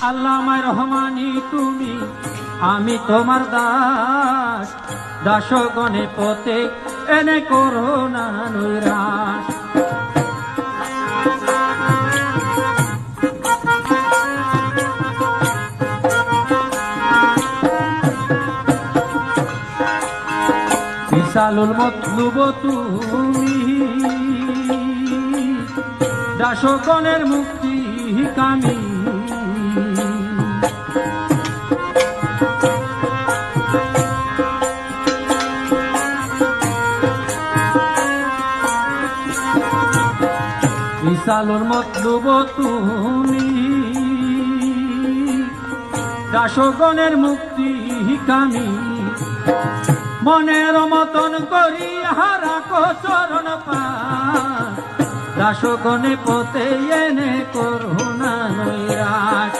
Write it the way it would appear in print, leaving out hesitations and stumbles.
আল্লামায় রহমানি তুমি, আমি তোমার দাস। দাসগণে পথে এনে করো না নৈরাশ। বিশালুল মতলুব তুমি, দাসগণের মুক্তি কামি। বিশালুল মতলুব তুমি, দাসগণের মুক্তি কামি। মনের মতন করি হারা চরণ পান, দাসগণে পথে এনে করো না নৈরাশ।